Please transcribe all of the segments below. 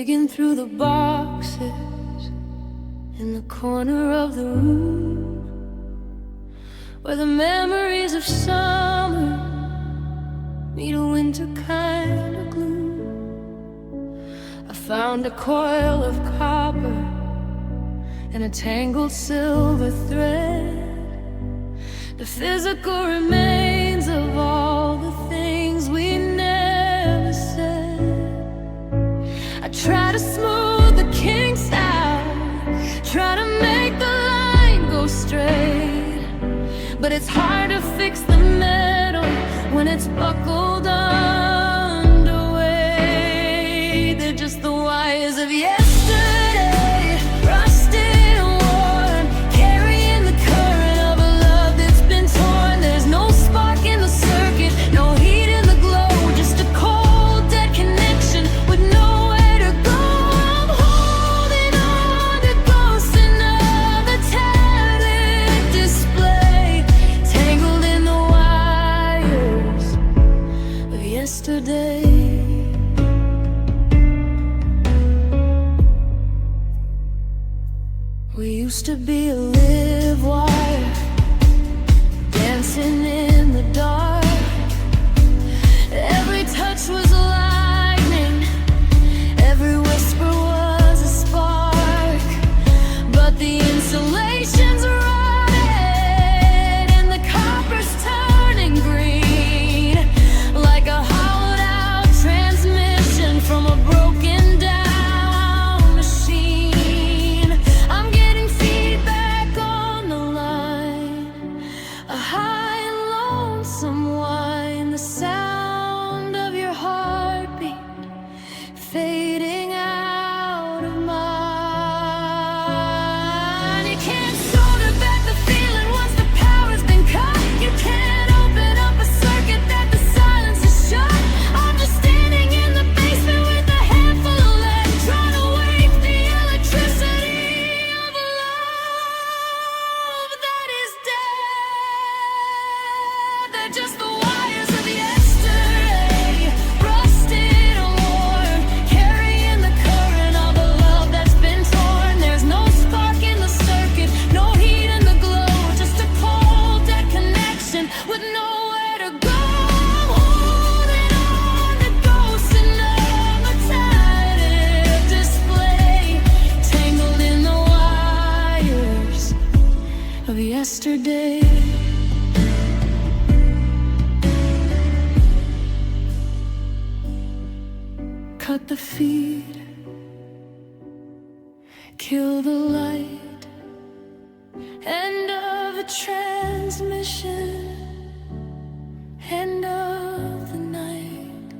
digging through the boxes in the corner of the room where the memories of summer meet a winter kind of gloom. I found a coil of copper and a tangled silver thread, the physical remains of all the things we never said. I try to smooth the kinks out, try to make the line go straight, but it's hard to fix the metal when it's buckled underway. They're just the wires of yesterday, rusted and worn, carrying the current of a love that's been torn. There's no spark in the circuit, no heat in the glow, just a cold dead connection with nowhere to go. I'm holding on to ghosts in a metallic display, tangled in the wires of yesterday. We used to be a live wire, dancing in the dark. Every touch was lightning, every whisper was a spark. But the insulation's rotted and the copper's turning green, like a hollowed out transmission from a broken down machine. I'm getting feedback on the line, a high and lonesome whine, the sound of your heartbeat fading out of mine. You can't solder back the feeling once the power's been cut. You can't open up a circuit that the silence is shut. I'm just standing in the basement with a handful of lead, trying to wake the electricity of a love that is dead. They're just the wires of yesterday, rusted and worn, carrying the current of a love that's been torn. There's no spark in the circuit, no heat in the glow, just a cold dead connection with nowhere to go. I'm holding on to ghosts in a metallic display, tangled in the wires of yesterday. Cut the feed, kill the light, end of a transmission, end of the night.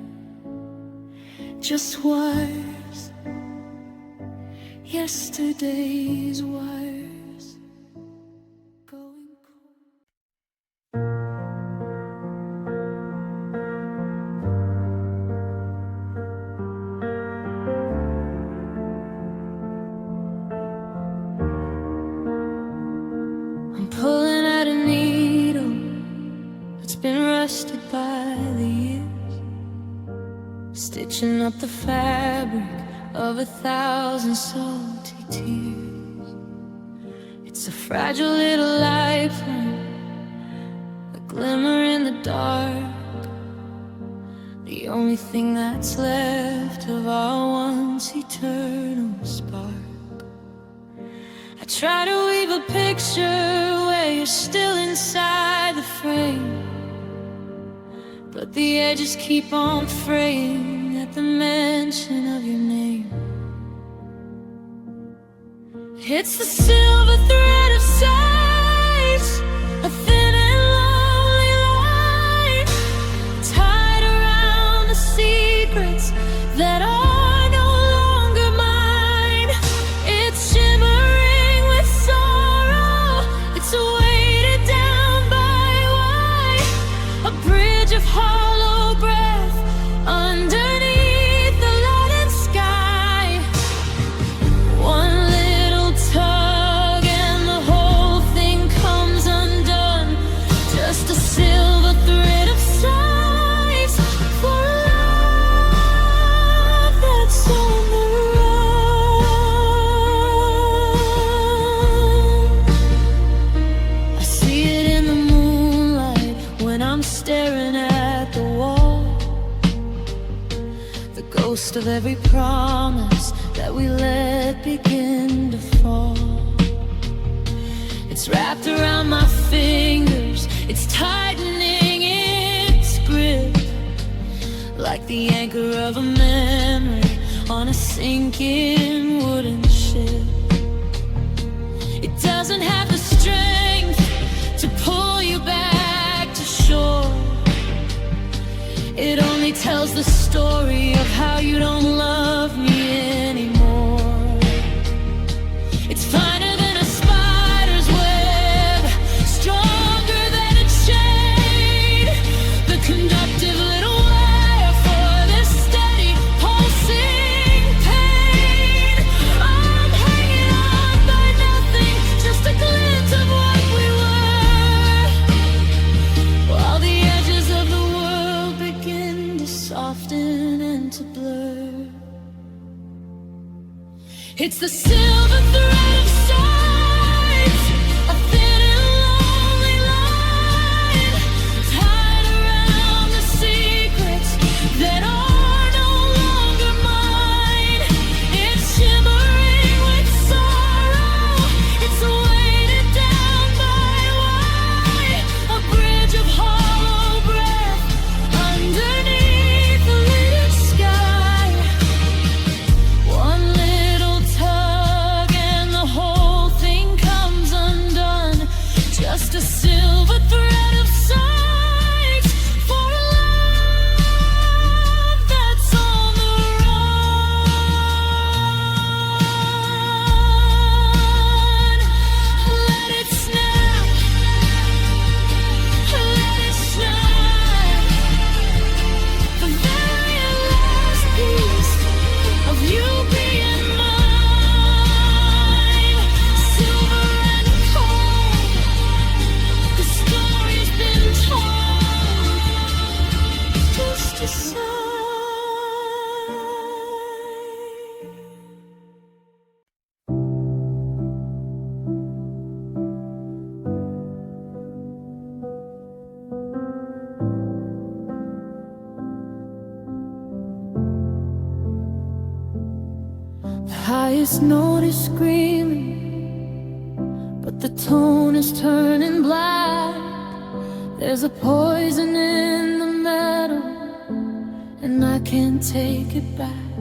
Just wires, yesterday's wires, going cold. I'm pulling at a needle that's been rusted by the years, stitching up the fabric of 1,000 salty tears. It's a fragile little lifeline, a glimmer in the dark, the only thing that's left of our once eternal spark. I try to weave a picture where you're still inside the frame, but the edges keep on fraying at the mention of your name. It's the silver thread of sighs, a thin and lonely line, tied around the secrets that are no longer mine. It's shimmering with sorrow, it's weighted down by white, a bridge of hollow breath underneath the leaden sky. One little tug and the whole thing comes undone, just a silver thread of sighs for love every promise that we let begin to fall. It's wrapped around my fingers, it's tightening its grip, like the anchor of a memory on a sinking wooden ship. It doesn't have the strength to pull you back to shore. It only tells the story of how you don't love me anymore. It's finer than a spider's web, stronger than a chain, the conductive little wire for this steady pulsing pain. I'm hanging on by nothing, just a glint of what we were, while the edges of the world begin to soften and to blur. It's the silver thread of sighs, a thin and lonely line, tied around the secrets that are no longer mine. It's shimmering with sorrow, it's weighted down by why, a bridge of hollow breath underneath the lit sky. One little tug and the whole thing comes undone. Just a silver thread of sighs for a love that's on the run. Let it snap, let it snap. The very last piece of you being mine, silver and cold. The story's been told, just a sigh. The highest note is screaming, but the tone is turning black. There's a poison in the metal, and I can't take it back.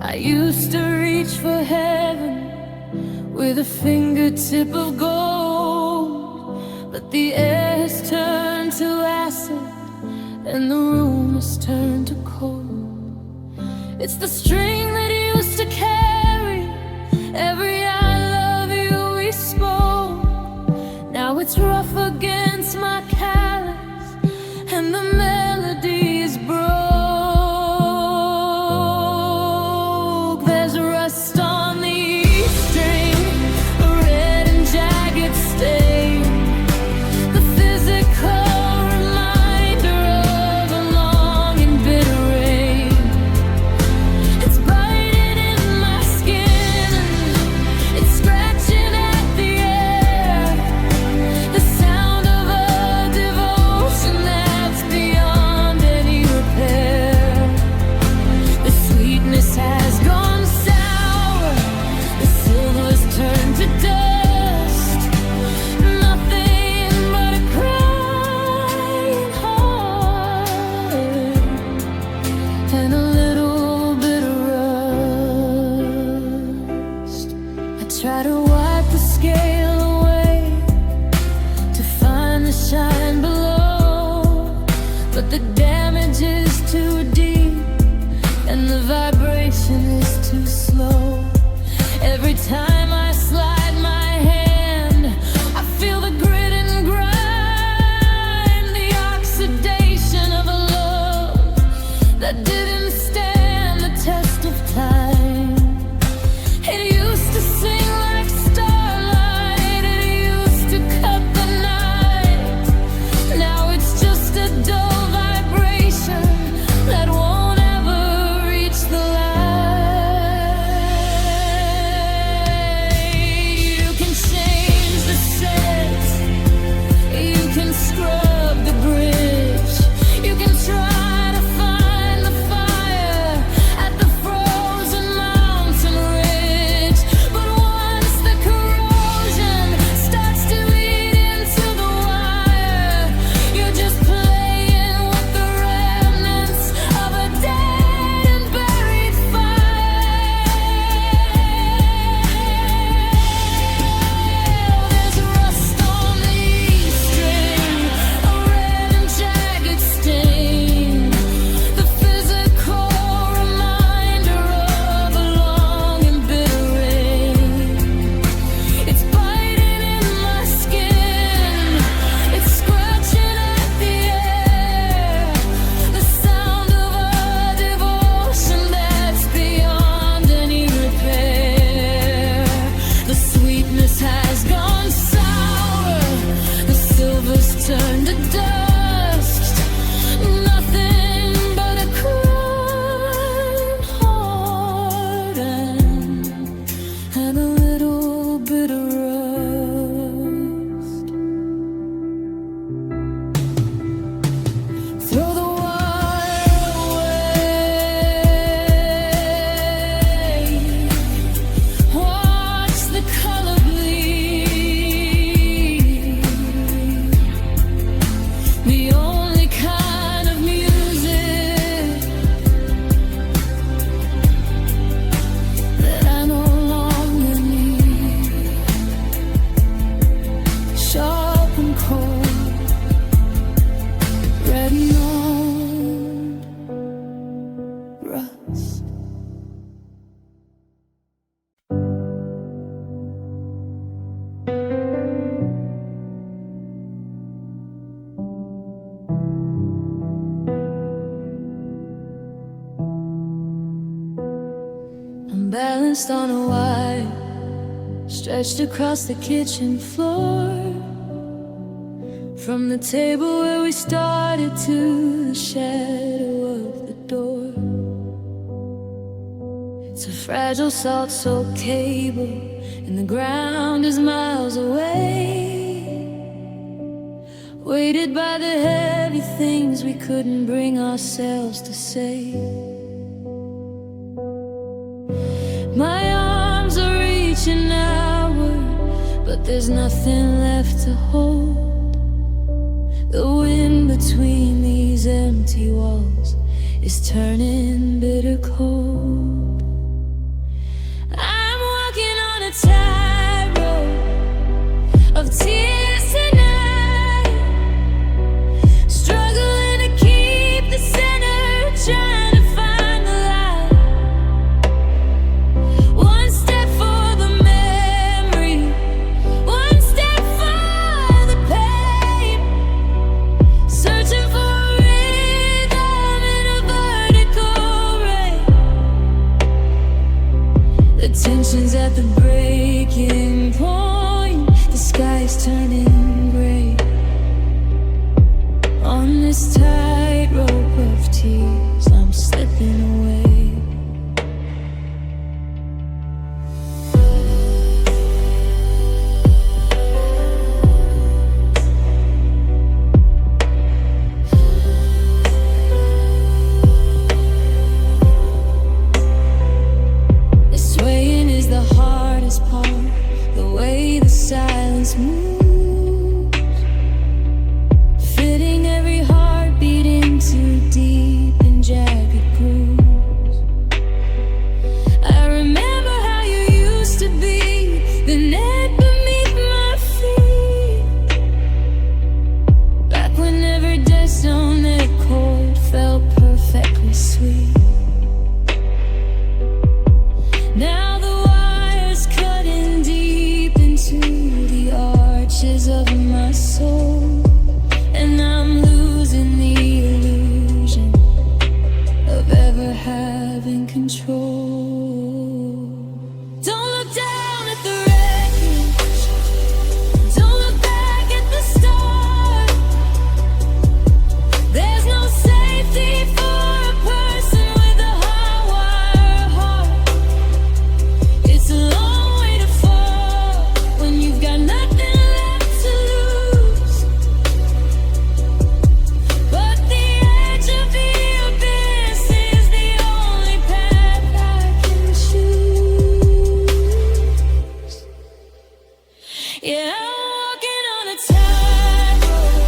I used to reach for heaven with a fingertip of gold, but the air has turned to acid, and the room has turned to cold. It's the string that used to carry every I love you we spoke. Now it's rough against my callus, and the melodies broke. There's rust on the E string, a red and jagged stain, the physical reminder of a long and bitter rain. It's biting balanced on a wire stretched across the kitchen floor. From the table where we started to the shadow of the door. It's a fragile salt-soaked cable, and the ground is miles away. Weighted by the heavy things we couldn't bring ourselves to say. My arms are reaching outward, but there's nothing left to hold. The wind between these empty walls is turning bitter cold. I'm walking on a tightrope of tears tonight, struggling to keep the center, trying to find the light. One step for the memory, one step for the pain, searching for a rhythm in a vertical rain. The tension's at the breaking point, the sky's turning gray. On this tightrope of tears, I'm slipping away. The swaying is the hardest part, the way the silence moves, fitting every heartbeat into deep and jagged grooves. I remember how you used to be, the net beneath my feet, back when every desk on that chord felt perfectly sweet. Now the wire's cutting deep into the arches of my soul, and I'm losing the illusion of ever having control. Don't look down at the wreckage, don't look back at the start. There's no safety for a person with a hardwired heart. It's a long way to fall when you've got nothing left to lose. But the edge of the abyss is the only path I can choose. Yeah, I'm walking on a tightrope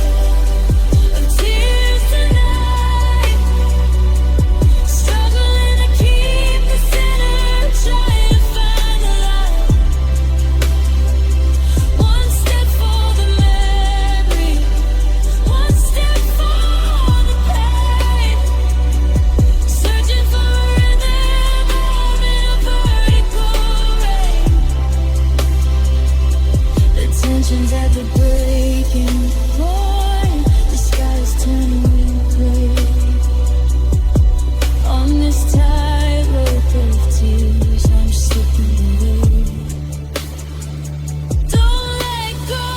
of tears tonight, struggling to keep the center, trying to find the light. One step for the memory, one step for the pain, searching for a rhythm in a vertical rain. The tension's at the breaking point, the sky's turning gray. On this tightrope of tears, I'm slipping away. Don't let go,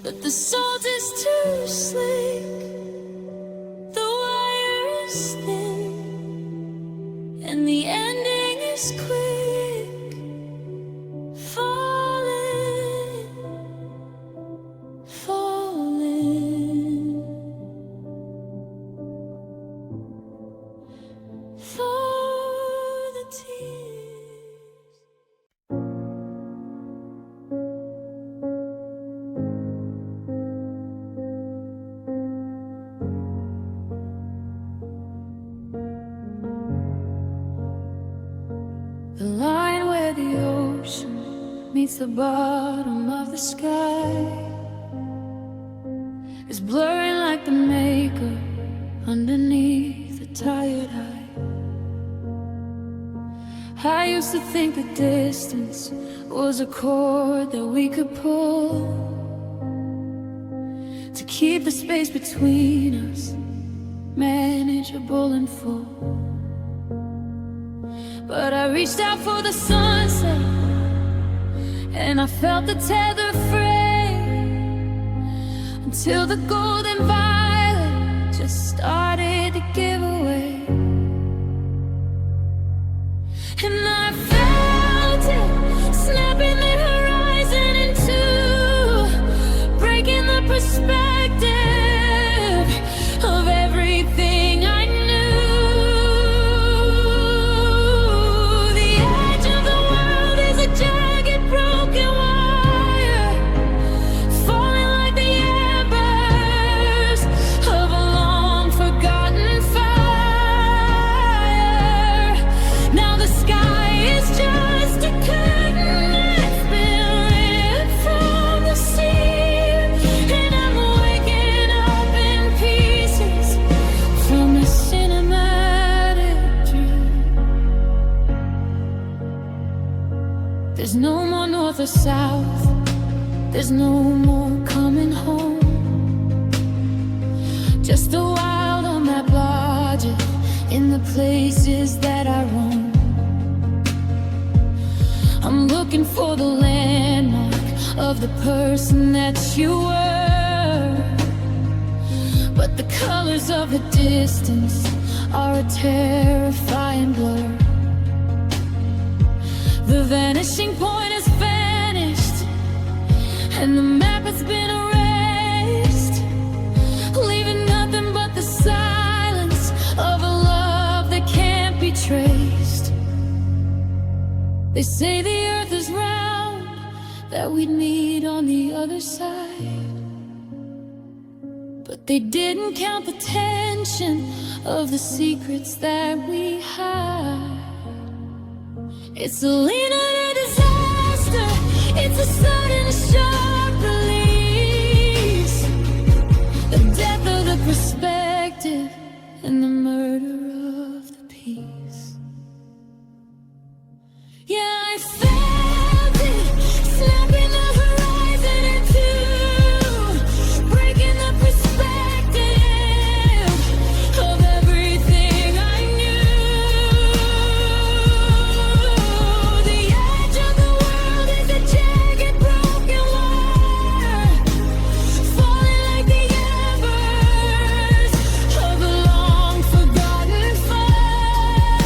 but the salt is too slick, the wire is thin, and the ending is quick. Falling, falling, for the tears. The line where the ocean meets the bottom of the sky is blurring like the makeup underneath a tired eye. I used to think the distance was a cord that we could pull to keep the space between us manageable and full. but I reached out for the sunset, and I felt the tether fray, until the golden violet just started to give away. And I felt it snapping the horizon in two, breaking the perspective of everything I knew. The edge of the world is a jagged, broken wire, falling like the embers of a long forgotten fire. Now the sky is just a curtain that's been lit from the sea, and I'm waking up in pieces from a cinematic dream. There's no more north or south, there's no more coming home, just a wild on that logic in the places that I roam. I'm looking for the landmark of the person that you were, but the colors of the distance are a terrifying blur. The vanishing point has vanished, and the map has been erased, leaving nothing but the silence of a love that can't be traced. They say the earth is round, that we'd meet on the other side, but they didn't count the tension of the secrets that we hide. It's a lean on a disaster, it's a sudden sharp release, the death of the perspective and the murder of the peace. Yeah, I felt it snapping the horizon in two, breaking the perspective of everything I knew. The edge of the world is a jagged, broken wire, falling like the embers of a long forgotten fire.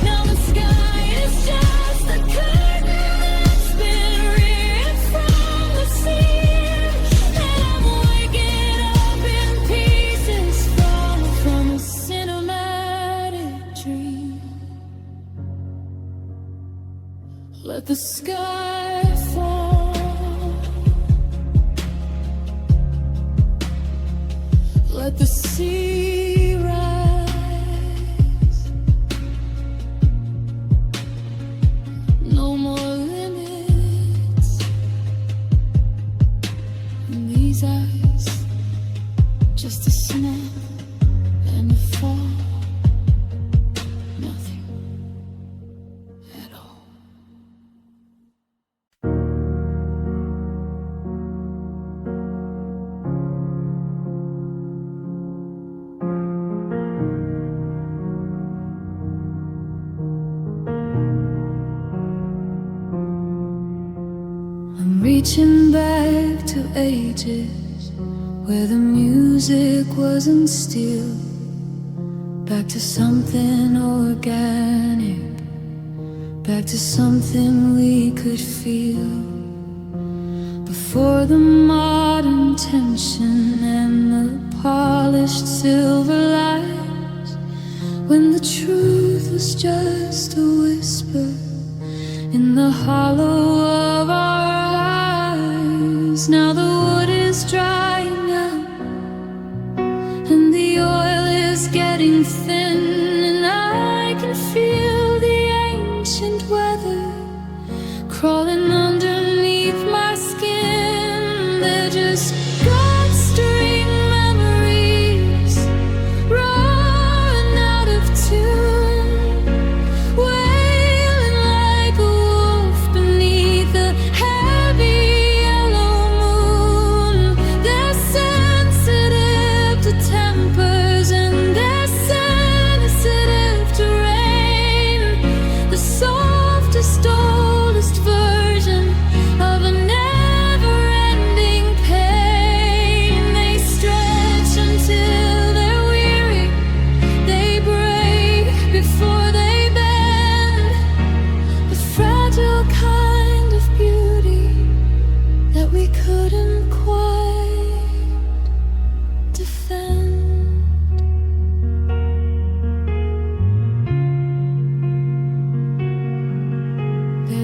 Now the sky is just a curtain that's been ripped from the seam, and I'm waking up in pieces from a cinematic dream. Let the sky fall, let the sea rise. No more limits in these eyes, just a snap and a fall, nothing at all. I'm reaching back to ages where the music wasn't still, back to something organic, back to something we could feel, before the modern tension and the polished silver lies, when the truth was just a whisper in the hollow of our eyes. Now the wood is drying out, and the oil is getting thin, and I can feel the ancient weather crawling underneath my skin. They're just gut-string memories running out of tune, wailing like a wolf beneath the heavy yellow moon.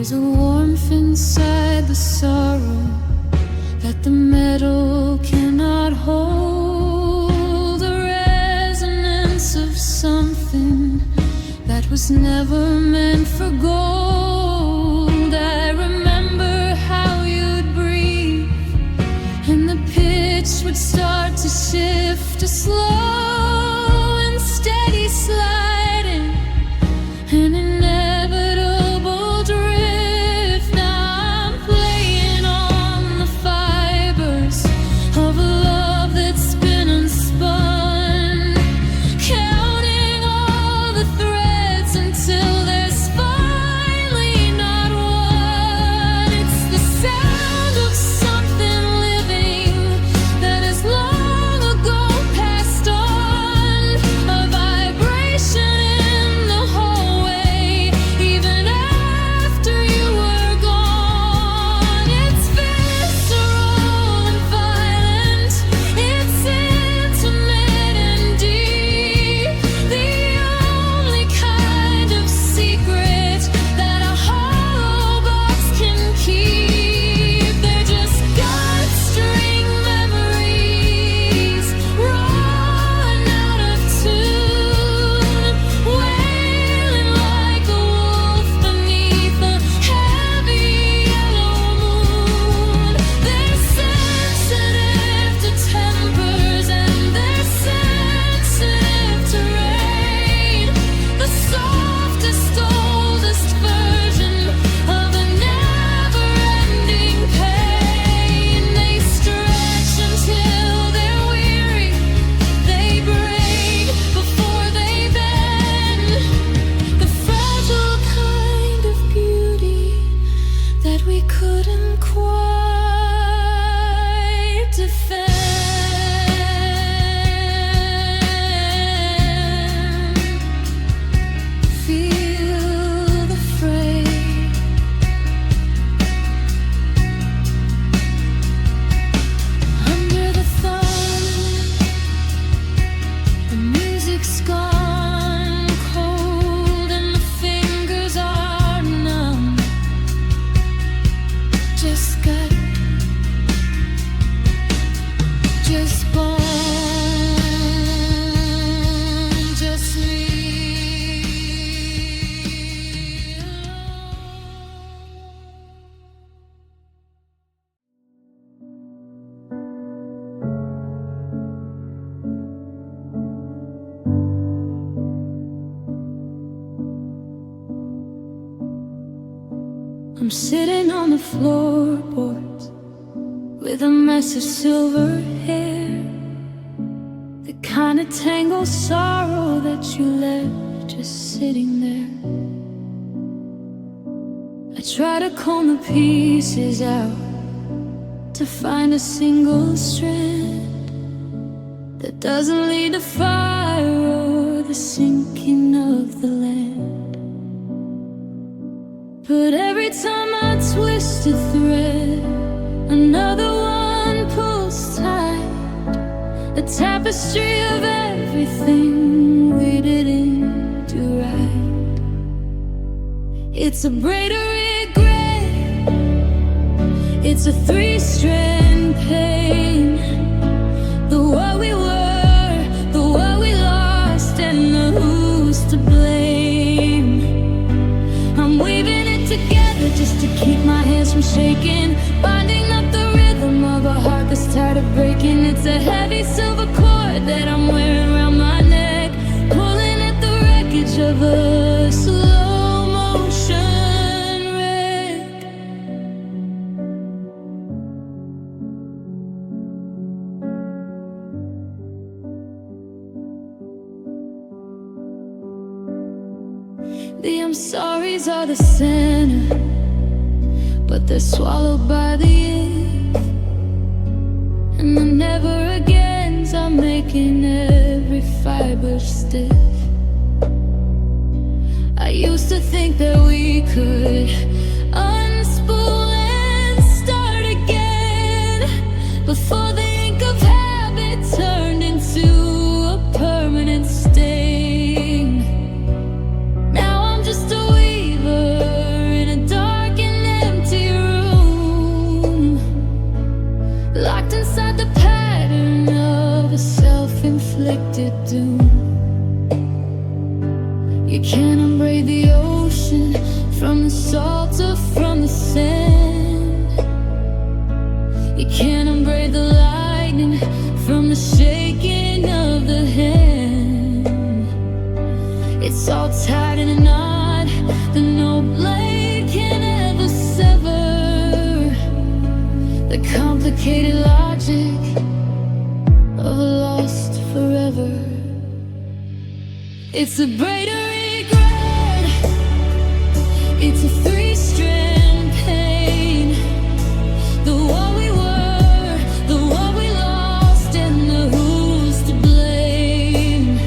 There's a warmth inside the sorrow that the metal cannot hold, the resonance of something that was never meant for gold. I remember how you'd breathe and the pitch would start to shift, a slow and steady sliding, an inevitable drift. Now I'm playing on the fibers of a love that's been unspun, counting all the threads until there's finally not one. It's the sound of something living that has long ago passed on, a vibration in the hallway even after you were gone. It's visceral and violent, it's intimate and deep, the only kind of secret that a hollow box can keep. They're just gut string memories, raw and out of tune, wailing like a wolf beneath a heavy yellow moon. They're sensitive to tempers and they're sensitive to rain, the softest, oldest version of a never-ending pain. They stretch until they're weary, they break before they bend, the fragile kind of beauty that we couldn't quite defend. Feel the fray. Under the thumb, the music's gone cold and the fingers are numb. Just gut, just bone, just me. I'm sitting on the floorboards with a mess of silver hair, the kind of tangled sorrow that you left just sitting there. I try to comb the pieces out to find a single strand that doesn't lead to fire or the sinking of the land. But every time I twist a thread, another one pulls tight, a tapestry of everything we didn't do right. It's a braided regret, it's a three-strand pain, the what we were, the what we lost, and the who's to blame. I'm weaving it together just to keep my hands from shaking, binding up the rhythm of a heart that's tired of breaking. It's a heavy silver cord that I'm wearing around my neck, pulling at the wreckage of a slow motion wreck. The I'm sorries are the center, but they're swallowed by the ink, and the never agains are making every fiber stiff. I used to think that we could unspool and start again before the ink of habit turned into a permanent stain. Now I'm just a weaver in a dark You can't unbraid the ocean from the salt or from the sand. You can't unbraid the lightning from the shaking of the hand. It's all tied in a knot that no blade can ever sever. The complicated logic of a lost forever. It's a braided regret. It's a three-strand pain. The what we were, the what we lost, and the who's to blame.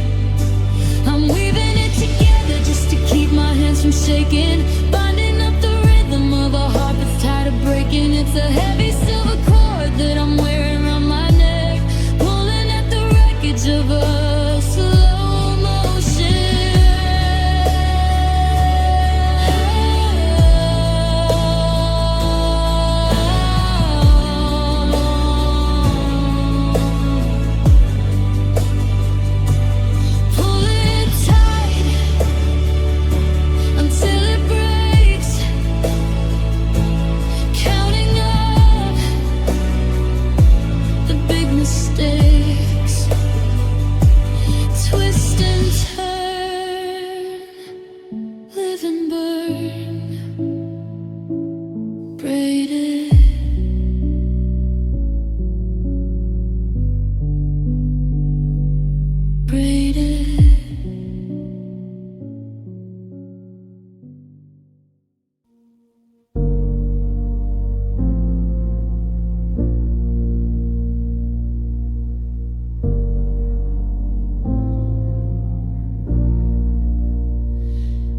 I'm weaving it together just to keep my hands from shaking, binding up the rhythm of a heart that's tired of breaking. It's a heavy silver cord that I'm wearing around my neck, pulling at the wreckage of a slow motion. Pull it tight until it breaks, counting up the big mistakes. Twist and turn, live and burn, braided, braided.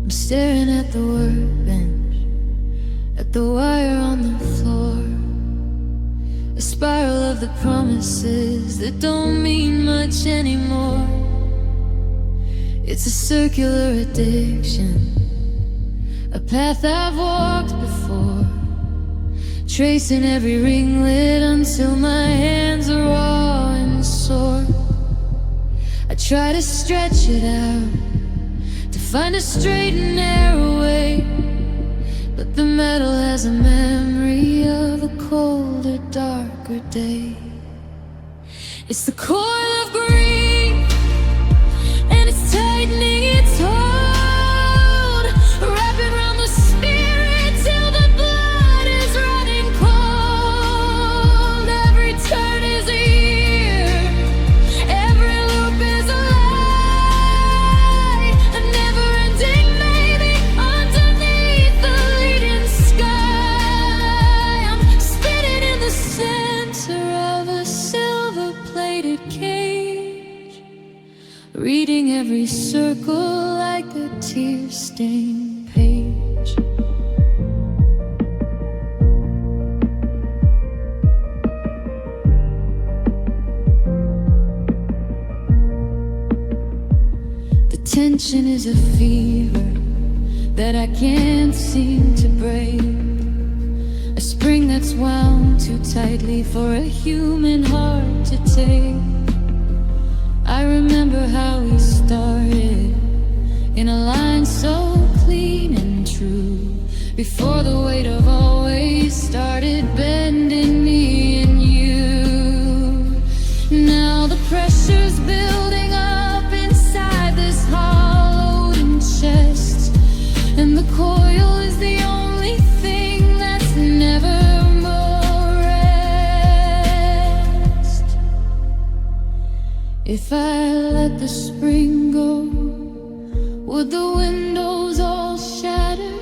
I'm staring at the workbench, at the wire on the floor, a spiral of the promises that don't mean much anymore. It's a circular addiction, a path I've walked before, tracing every ringlet until my hands are raw and sore. I try to stretch it out, find a straight and narrow way, but the metal has a memory of a colder, darker day. It's the coil of grief, and it's tightening its hold, wrapping around the spirit till the blood is running cold. Every turn is a year, every loop is a lie, a never-ending maybe underneath the leading sky. I'm spinning in the center of a silver-plated cage, reading every circle like a tear-stained page. The tension is a fever that I can't seem to break, a spring that's wound too tightly for a human heart to take. I remember how we started in a line so clean and true, before the weight of always started bending me and you. Now the pressure's building up inside this hollowed chest, and the coil is the only thing that's never more rest. If I let the spring go, would the windows all shatter?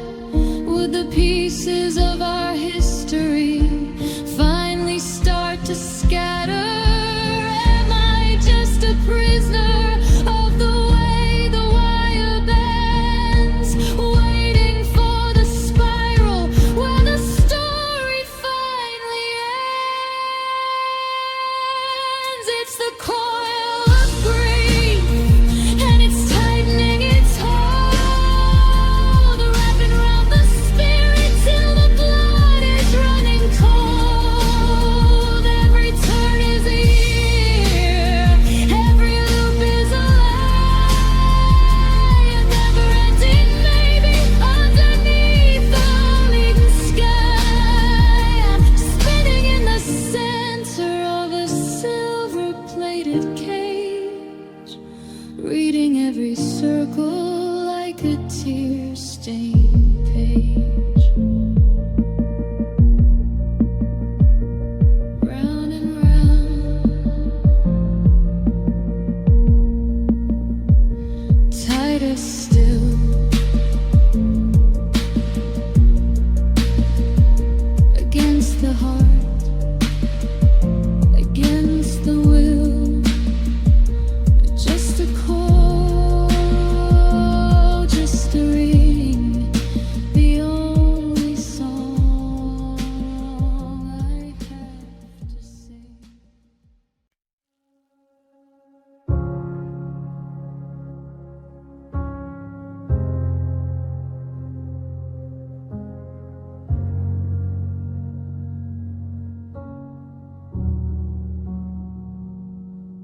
Would the pieces of our history finally start to scatter? Am I just a prisoner of the way the wire bends, waiting for the spiral where the story finally ends? It's the coil of grief, and it's tightening its hold, wrapping around the spirit till the blood is like a tear-stained page. Round and round, tighter still. Against the heart, against the will, just a call, just a ring, the only song I have to sing.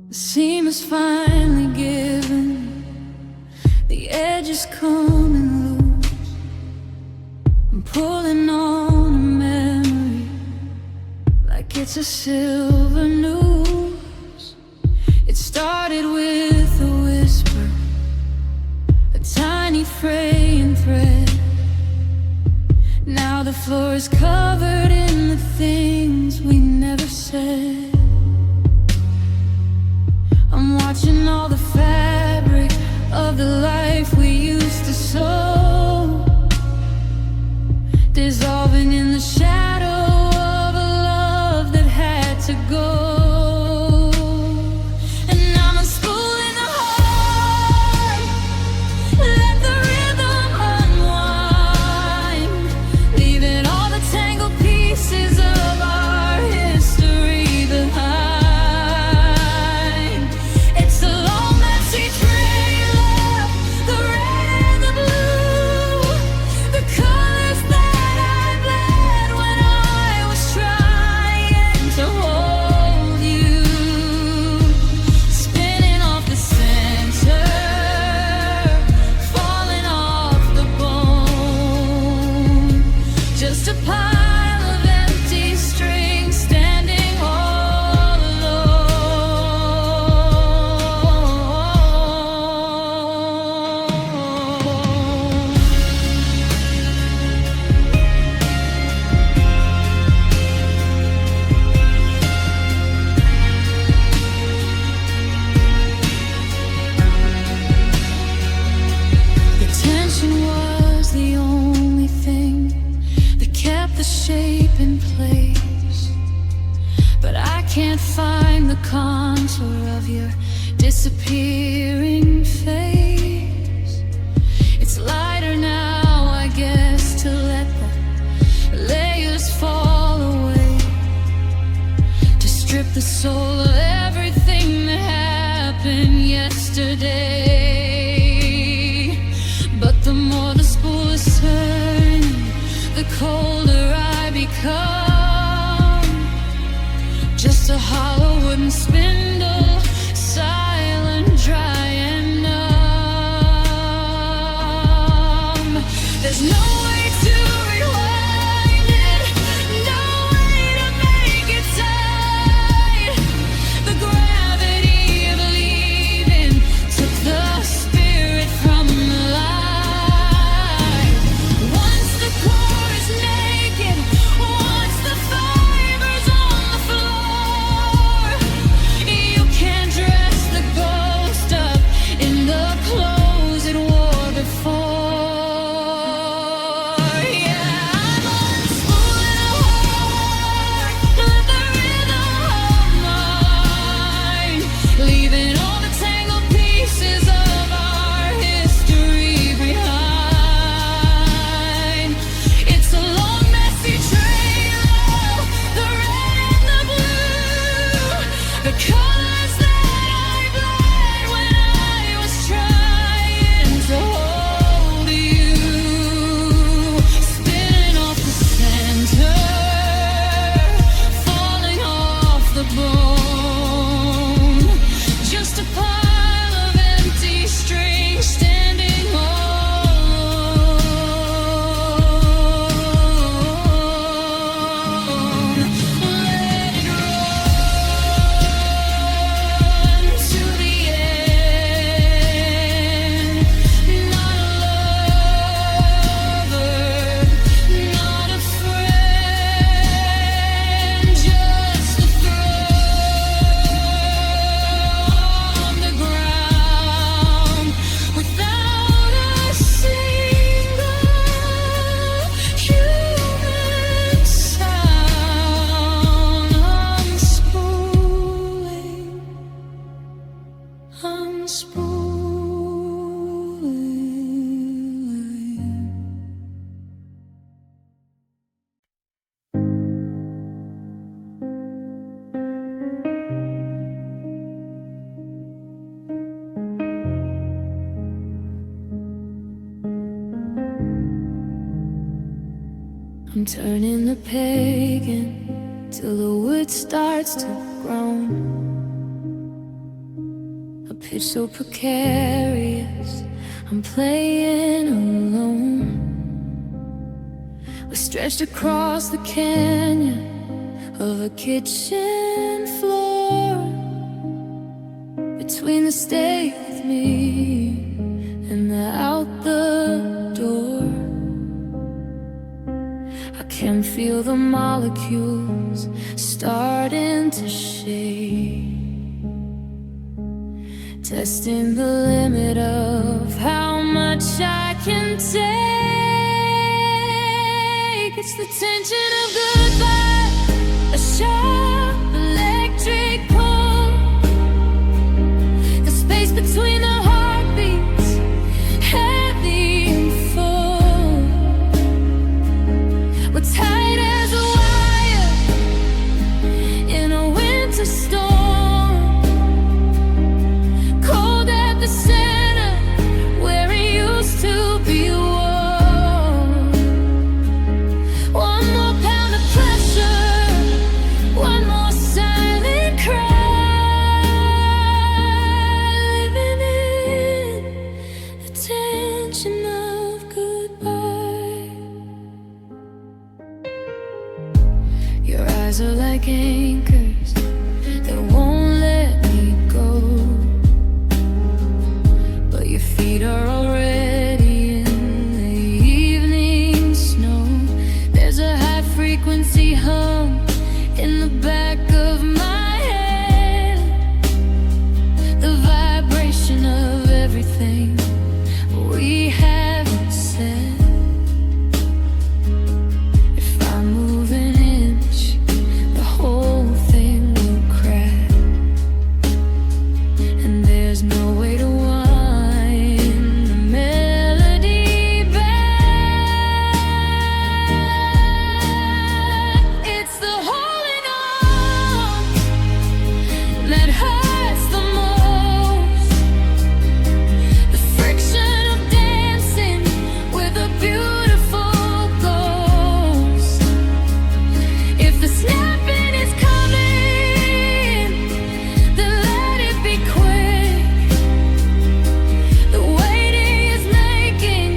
The seam is finally given, the edge is coming loose. I'm pulling on a memory like it's a silver noose. It started with a whisper, a tiny fraying thread. Now the floor is covered in the things we never said. I'm watching all the fabric of the life we used to sew, dissolving in the shadow of a love that had to go. And I'm unspooling the heart, let the rhythm unwind, leaving all the tangled pieces of our history behind. Shape in place, but I can't find the contour of your disappearing face. It's lighter now, I guess, to let the layers fall away, to strip the soul of everything that happened yesterday. But the more the spool is turning, the colder I become. Just a hollow wooden spindle, silent, dry and numb. There's no way to rewind it, no way to make it tight. The gravity of leaving took the spirit from the light. Once the core is naked, once the fiber's on the floor, you can't dress the ghost up in the clothes it wore before. I'm turning the pagan till the wood starts to groan. A pitch so precarious, I'm playing alone. We're stretched across the canyon of a kitchen floor, between the stay with me and the out the door. I can feel the molecules starting to shake, testing the limit of how much I can take. It's the tension of goodbye, a sharp electric pull, the space between the heartbeats, heavy and full. We're tight as a wire in a winter storm, cold at the center where it used to be warm. One more pound of pressure, one more silent cry, living in the tension of goodbye. Your eyes are like anchors that won't let me go, but your feet are already in the evening snow. There's a high frequency hum in the back of my head, the vibration of everything we haven't said. If I move an inch, the whole thing will crack, and there's no way to wind the melody back. It's the holding on that hurts the most, the friction of dancing with a beautiful ghost. If the snapping is coming, then let it be quick. The waiting is making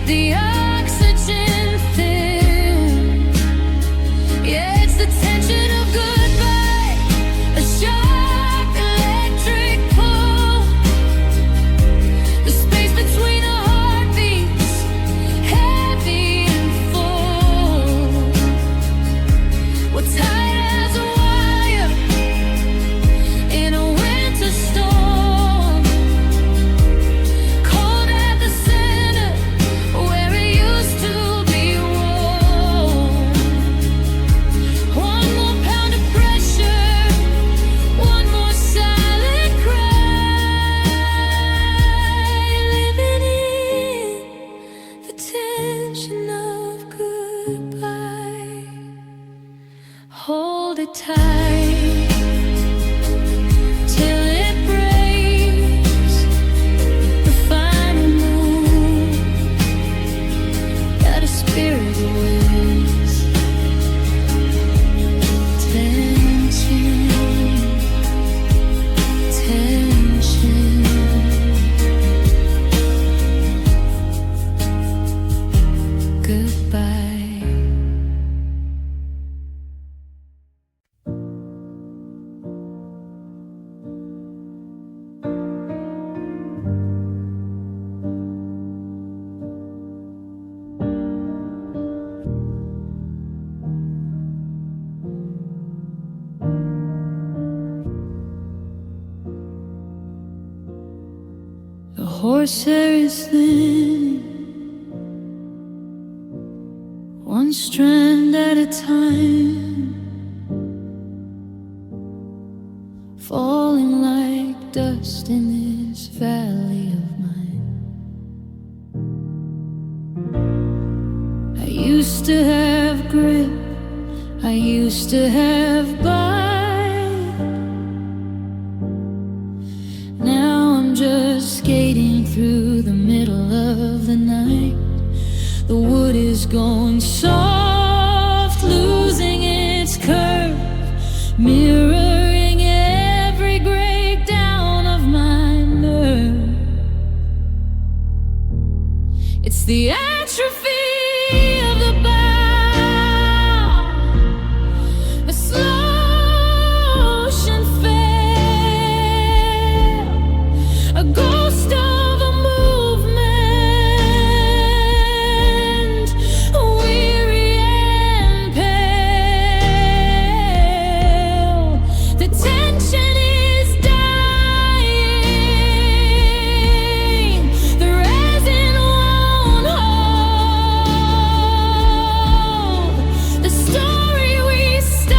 the oxygen thin. Yeah, it's the tension of goodbye, a sharp electric pull, the space between our heartbeats, heavy and full. We're tight as a wire in a winter storm, cold at the center where it used to be warm. One more pound of pressure, one more silent cry, living in the tension of goodbye. Hold it tight till it breaks, the final move. Got a spirit waves, tension, tension. Goodbye. The horsehair is thin, one strand at a time, falling like dust in this valley of mine. I used to have grip, I used to have bite. Now I'm just skating through the middle of the night. The wood is going soft. the atrophy of the bow, a slow ocean fail, a ghost of a movement, weary and pale. The tension is dying, the resin won't hold. The story we started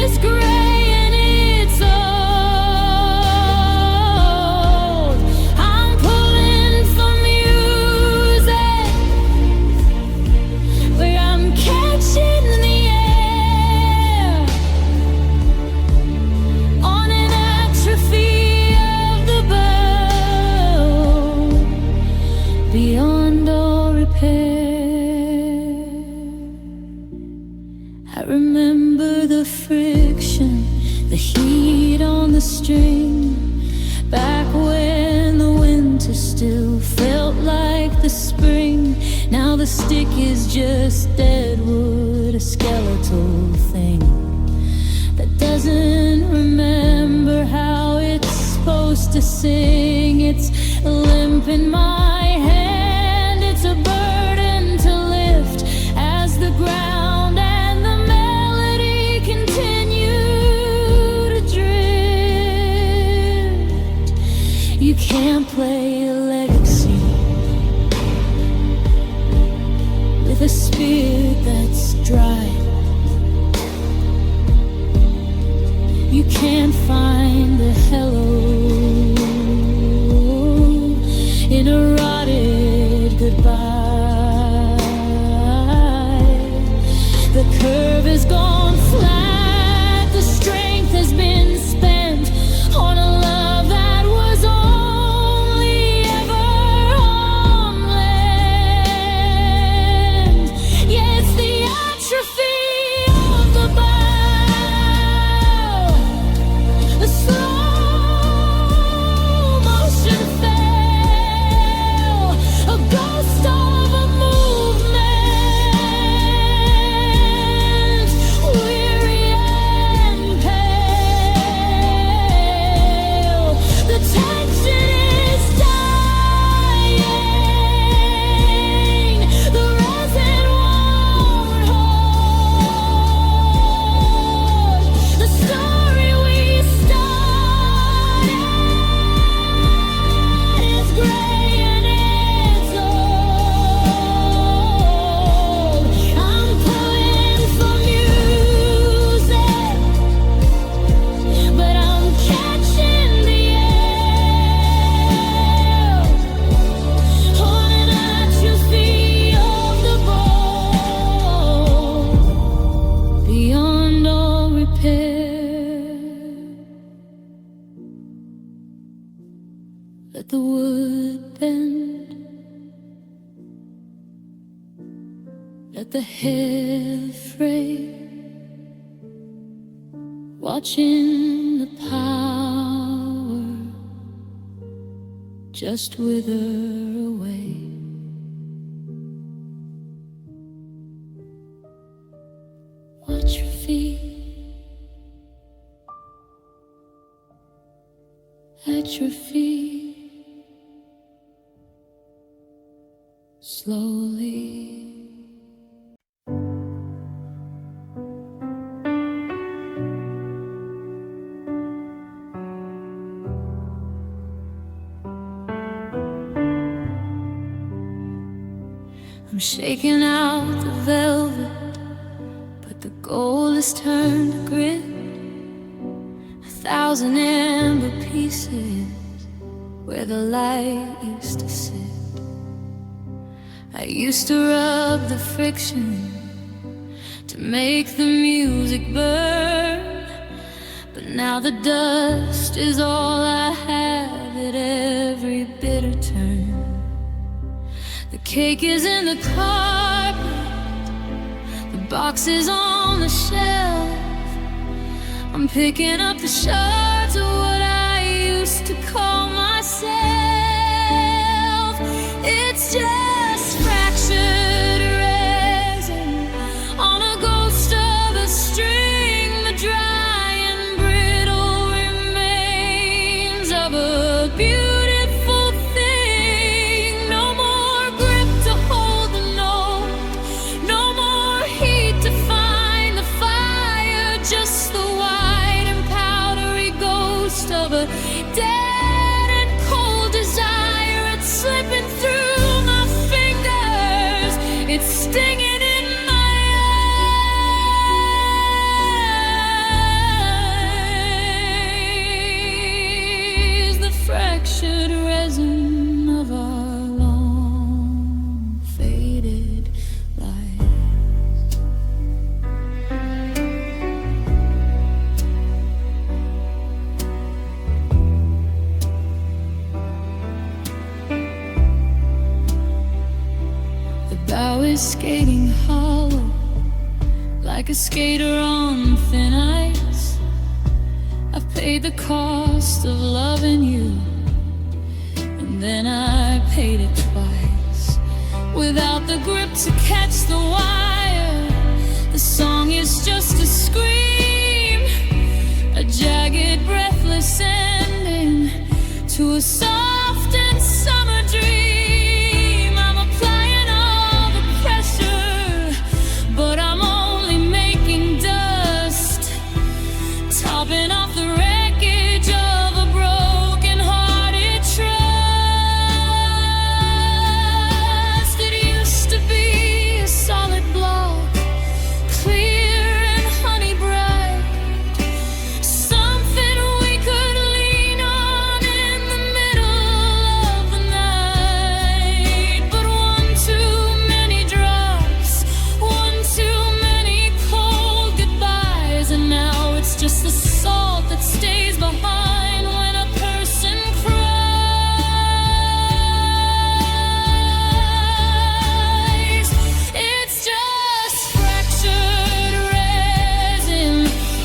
is gray and it's old. I'm pulling for music, where I'm catching the air on an atrophy of the bow, beyond all repair. I remember the friction, the heat on the string, back when the winter still felt like the spring. Now the stick is just dead wood, a skeletal thing that doesn't remember how it's supposed to sing. It's a limp in my hand, it's a burden to lift as the ground and the melody continue to drift. You can't play a legacy with a spirit that's dry. You can't find a hello in a rotted goodbye. The curve has gone flat, the strength has been spent on a love that was only ever on land. Yeah, it's the atrophy of the bow, a slow motion fail, a ghost of a movement, weary and pale. The tension is dying, the resin won't hold. The story we started is gray and it's old. I'm pulling for music, but I'm catching the air on an atrophy of the bow, beyond all repair. Let the wood bend, let the hair fray, watching the power just wither away. Watch your feet, atrophy slowly. I'm shaking out the velvet, but the gold has turned to grit. 1,000 amber pieces where the light used to sit. I used to rub the friction to make the music burn, but now the dust is all I have at every bitter turn. The cake is in the carpet, the box is on the shelf. I'm picking up the shards of what I used to call myself. stinging in my eyes, the fractured resin of our long faded lives. The bow is skating hollow, like a skater on thin ice. I've paid the cost of loving you, and then I paid it twice. Without the grip to catch the wire, the song is just a scream, a jagged, breathless ending to a soft and summer dream. I'm applying all the pressure, but I'm only making dust, topping off the wreckage of a broken-hearted trust. It used to be a solid block, clear and honey bright, something we could lean on in the middle of the night. But one too many drops, one too many cold goodbyes, and now it's just the salt that stays behind when a person cries. It's just fractured resin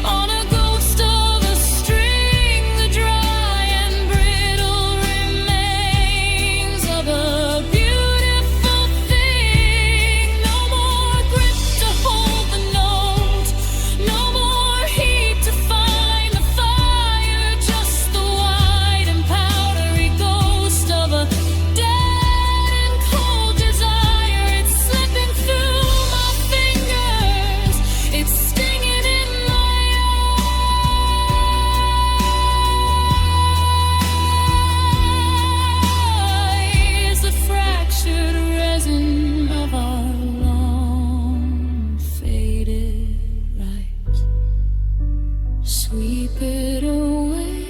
on a ghost of a string, the dry and brittle remains of a beautiful thing. No more grip to hold the note, no more heat to find the fire, just the white and powdery ghost of a dead and cold desire. It's slipping through my fingers, it's stinging in my eyes, the fractured resin of our long faded light. Sweep it away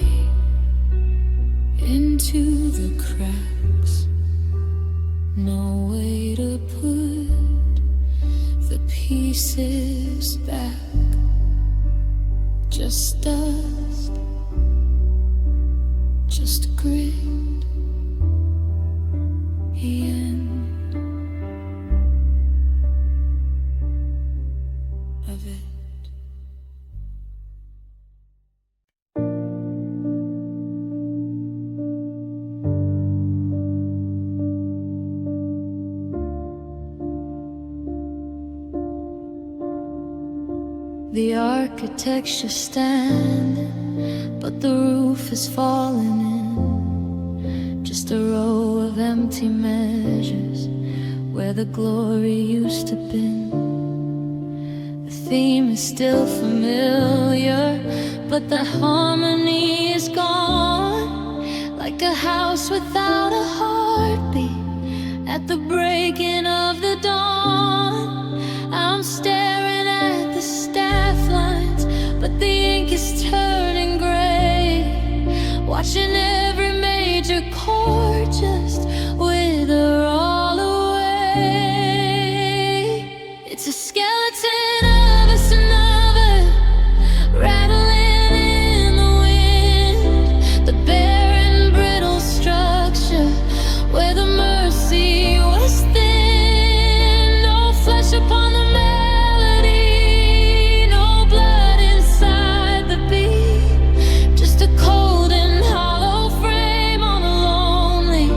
into the cracks, no way to put the pieces back, just dust, just grit, the end of it. The architecture standing, but the roof is falling in. Just a row of empty measures where the glory used to been. The theme is still familiar, but the harmony is gone, like a house without a heartbeat at the breaking of the dawn. I'm staring at the staff lines, but the ink is turning gray, watching every major chord just wither all away. It's a skeleton of a Sonata, rattling in the wind, the bare and brittle structure where the mercy was thin. No flesh upon the melody, no blood inside the beat, just a cold and hollow frame on a lonely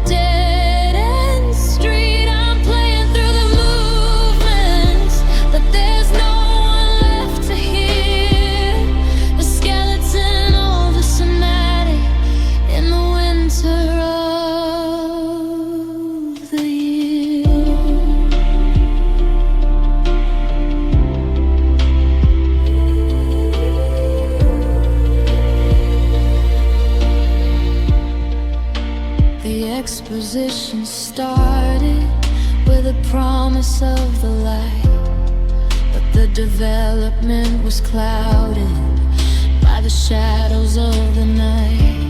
dead end street. I'm playing through the movements, but there's no one left to hear. The skeleton of a sonatic in the winter of the year. The exposition started with a promise of the light, but the development was clouded by the shadows of the night.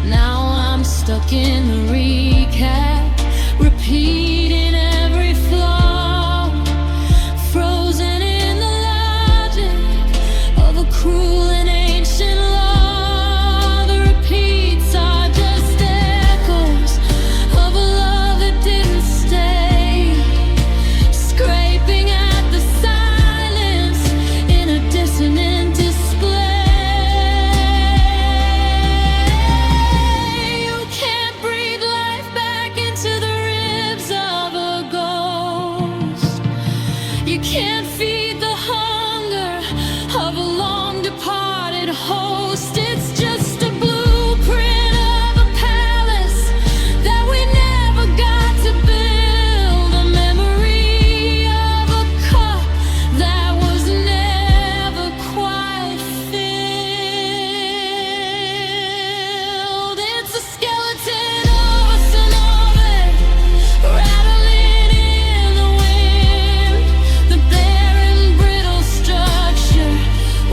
Now I'm stuck in the recap, repeating every flaw, frozen in the logic of a cruel and ancient law. The repeats are just echoes of a love that didn't stay, scraping at the silence in a dissonant display. You can't breathe life back into the ribs of a ghost. You can't feed the hunger of a long departed host. It's just a blueprint of a palace that we never got to build, a memory of a cup that was never quite filled. It's a skeleton of a Sonata, rattling in the wind, the barren, brittle structure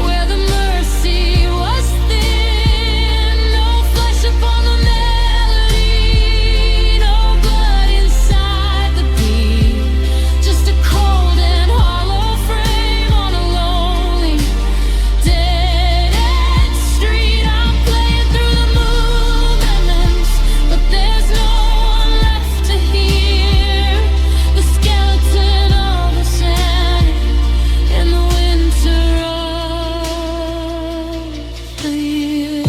where the mercy was thin. No flesh upon the melody, no blood inside the beat, just a cold and hollow frame on a lonely, dead-end street. I'm playing through the movements, but there's no one left to hear the skeleton of a sand in the winter of the year.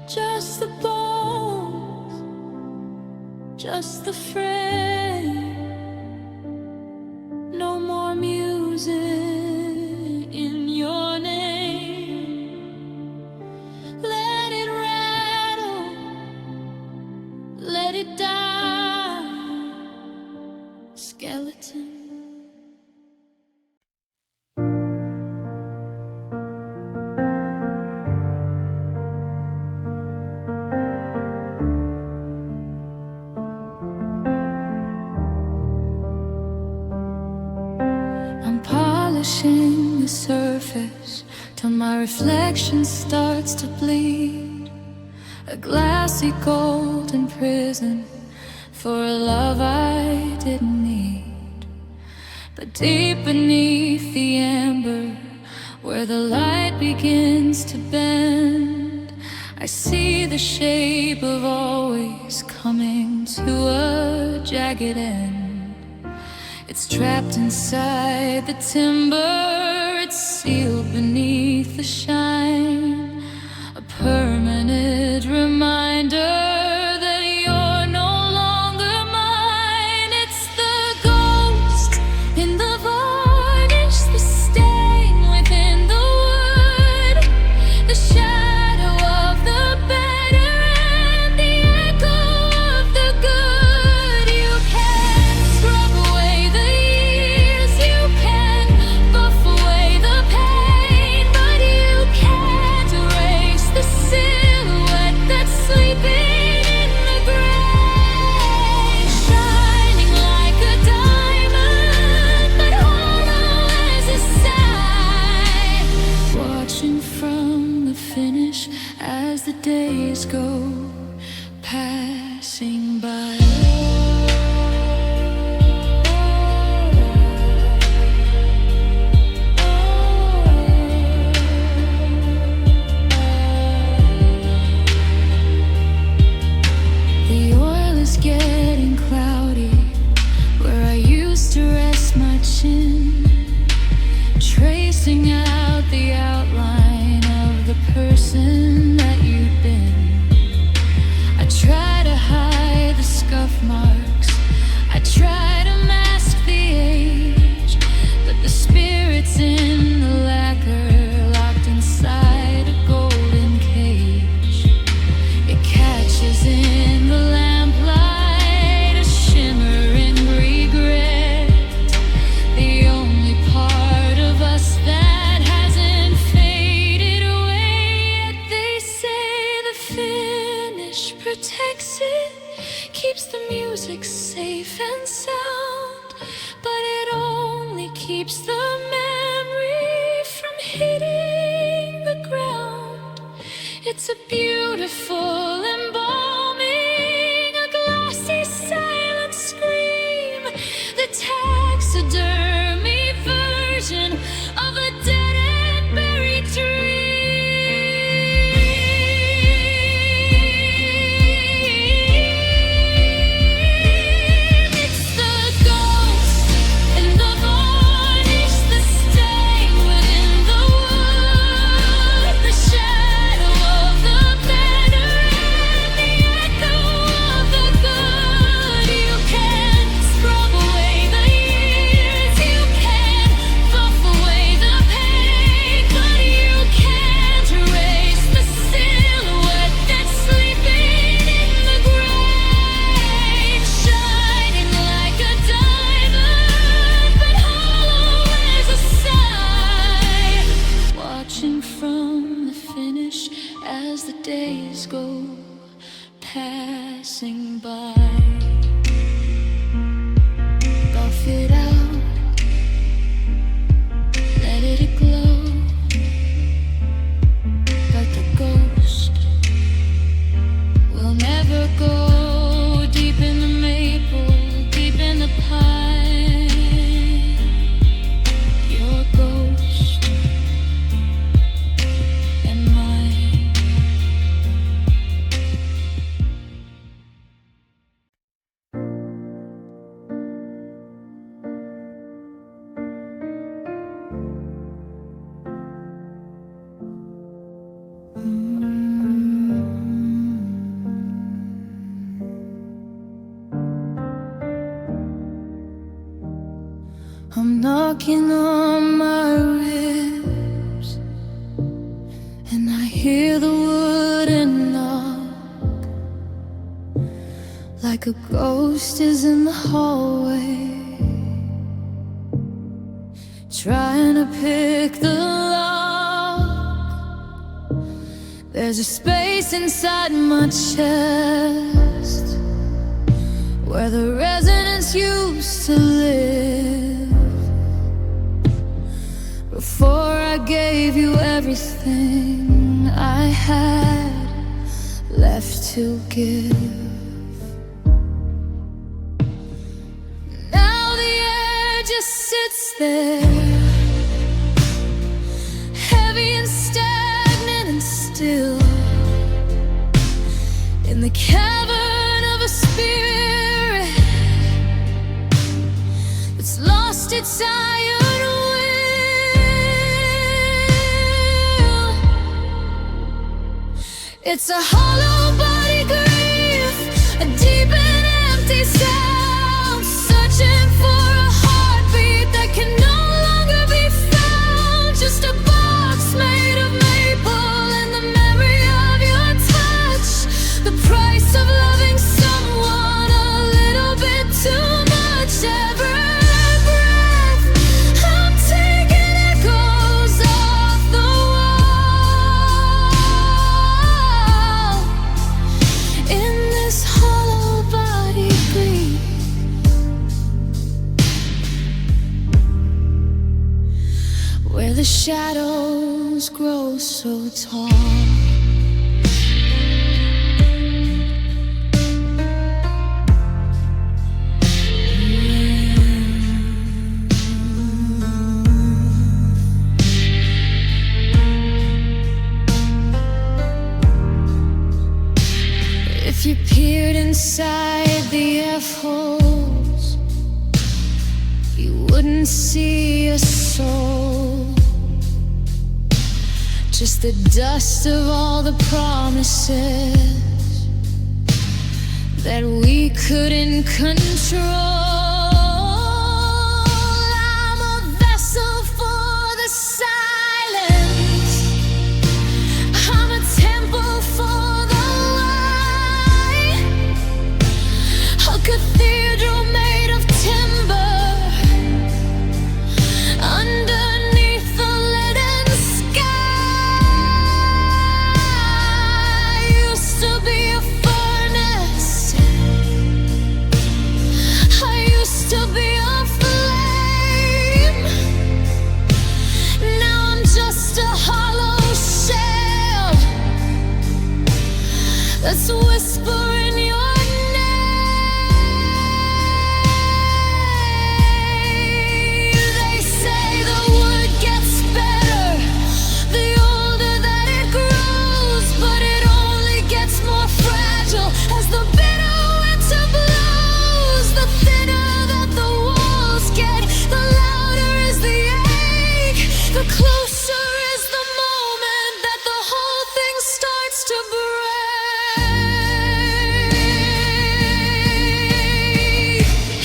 Just the bones, just the frame, no more music in your name. Let it rattle, let it die, skeleton. I'm polishing the surface till my reflection starts to bleed, a glassy golden prison for a love I didn't need. But deep beneath the amber, where the light begins to bend, I see the shape of always coming to a jagged end. It's trapped inside the timber, it's sealed beneath the shine, a permanent reminder that you're no longer mine. It's the ghost in the varnish, the stain within the wood, the shadow of the better and the echo of the good. You can't scrub away the years, you can buff away the pain, but you can't erase the silhouette that's sleeping in the gray, shining like a diamond, but hollow as a sigh, watching from the finish as the days go passing by. The oil is getting cloudy where I used to rest my chin, tracing out the outline of the person that you'd been. I try to hide the scuff marks, I try to mask the age, but the spirit's in the lacquer, locked inside a golden cage. It catches in the lamplight, a shimmering regret, the only part of us that hasn't faded away. Yet they say the finish protects it, keeps the music safe and sound, but it only keeps the memory from hitting the ground. It's a beautiful embalming, a glossy silent scream, the taxidermy version of a dead and buried dream. It's the ghost and the varnish, the stain within the wood, the shadow of the banner and the echo of the good. You can scrub away the years, you can buff away the pain, but you can't erase the silhouette that's sleeping in the grave, shining like a diamond, but hollow as a sigh, watching from the finish as the days go passing by. Buff it out, let it glow, but the ghost will never go deep in the maple, deep in the pine. Your ghost and mine. I'm knocking on my ribs, and I hear the wooden knock, like a ghost is in the hallway, trying to pick the lock. There's a space inside my chest where the resonance used to live. Before I gave you everything I had left to give. Now the air just sits there, heavy and stagnant and still, in the cavern of a spirit that's lost its iron will. It's a hollow-bodied grief, a deep and empty sound, searching for a heartbeat that can no longer be found. Just a box made of maple and the memory of your touch, the price of loving someone a little bit too much. Every breath I'm taking echoes off the wall in this hollow-bodied grief, where the shadows grow so tall. If you peered inside the F-holes, you wouldn't see a soul, just the dust of all the promises that we couldn't control. I'm a vessel for the silence, I'm a temple for the light, a cathedral made of timber underneath the leaden sky. Used to be a furnace whispering your name. They say the wood gets better the older that it grows, but it only gets more fragile as the bitter winter blows. The thinner that the walls get, the louder is the ache. The closer is the moment that the whole thing starts to break.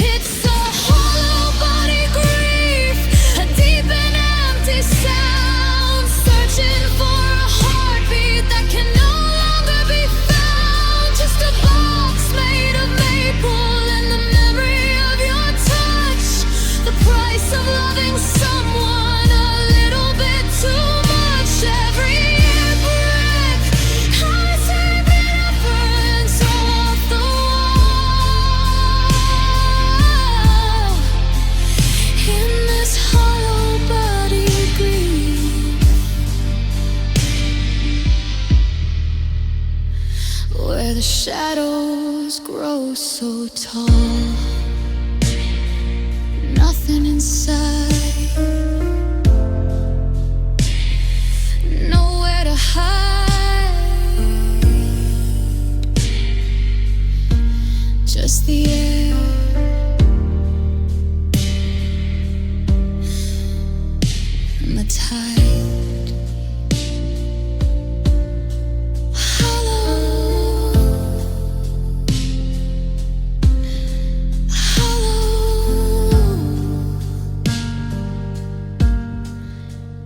It's a hollow-bodied grief, a deep and empty sound, searching for a heartbeat that can no longer be found. Just a box made of maple and the memory of your touch. The price of loving someone a little bit too much. Every breath has a reference off the wall. In this hollow-bodied grief, where the shadows grow so tall, nothing inside, nowhere to hide, just the air and the tide. Hollow, hollow,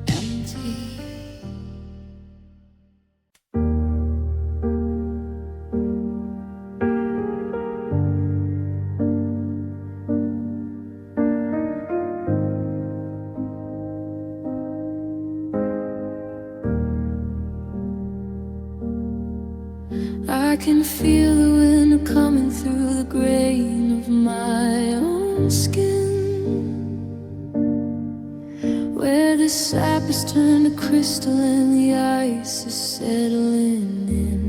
empty. I can feel the wind coming through the grain of my own skin, where the sap has turned to crystal and the ice is settling in.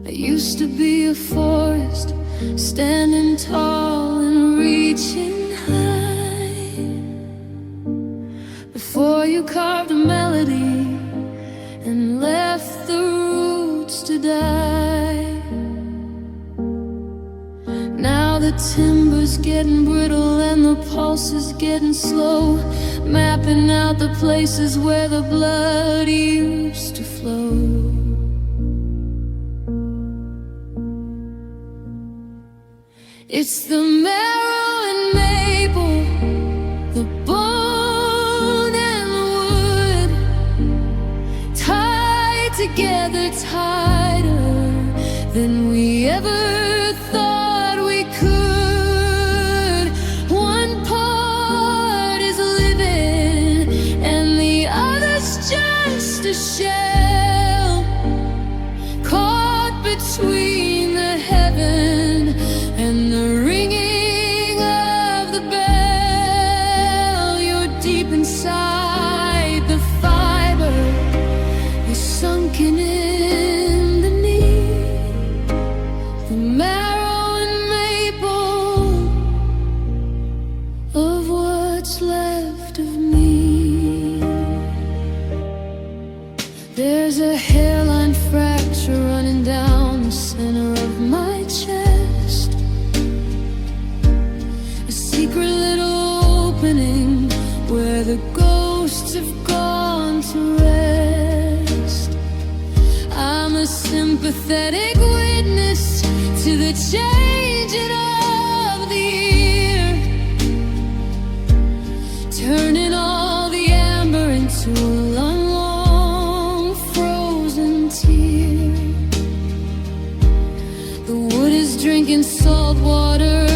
I used to be a forest, standing tall and reaching high, before you carved a melody and left the roots to die. Now the timber's getting brittle and the pulse is getting slow, mapping out the places where the blood used to flow. It's the marrow and maple, the bone and the wood, tied together tighter than we ever thought we could. One part is living and the other's just a shell, caught between the heaven and the ringing of the bell. You're deep inside the fiber, you're sunken in the knee, the marrow and maple of what's left of me. There's a hairline fracture running down the center of my chest, a secret little opening where the ghosts have gone to rest. I'm a sympathetic witness to the changing of the year, turning all the amber into a long frozen tear. The wood is drinking salt water,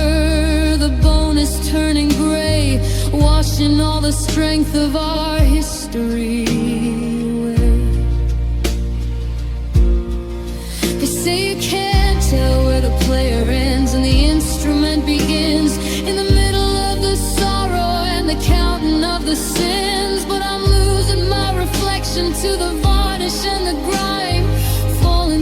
the bone is turning gray, washing all the strength of our history away. They say you can't tell where the player ends and the instrument begins, in the middle of the sorrow and the counting of the sins. But I'm losing my reflection to the varnish and the grime, falling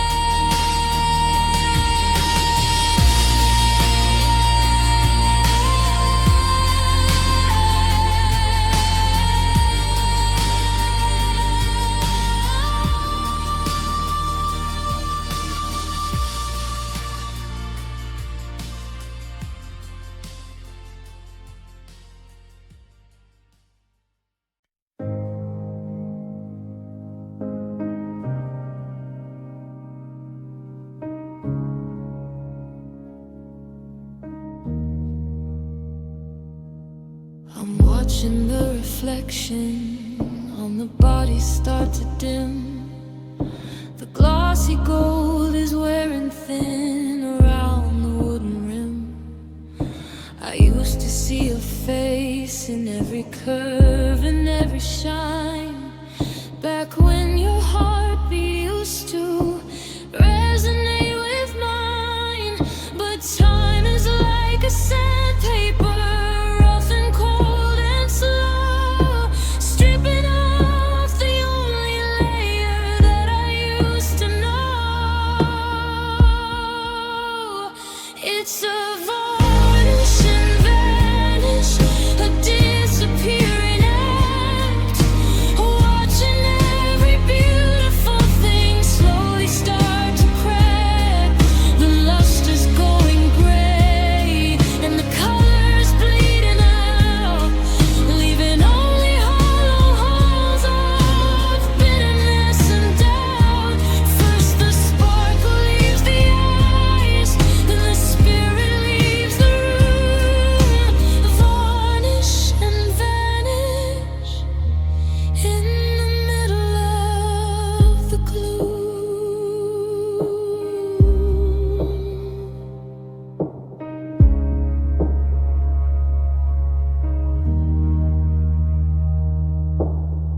watching the reflection on the body start to dim. The glossy gold is wearing thin around the wooden rim. I used to see a face in every curve and every shine, back when your heartbeat used to resonate with mine. But time is like a sandpaper, rough and cold and slow, stripping off the only layer that I used to know. It's a varnish and vanish, a disappearing act, watching every beautiful thing slowly start to crack. The luster is going gray and the colors bleeding out, leaving only hollow holes of bitterness and doubt. First the spark leaves the eyes, then the spirit leaves the room. Varnish and vanish in the middle of the gloom.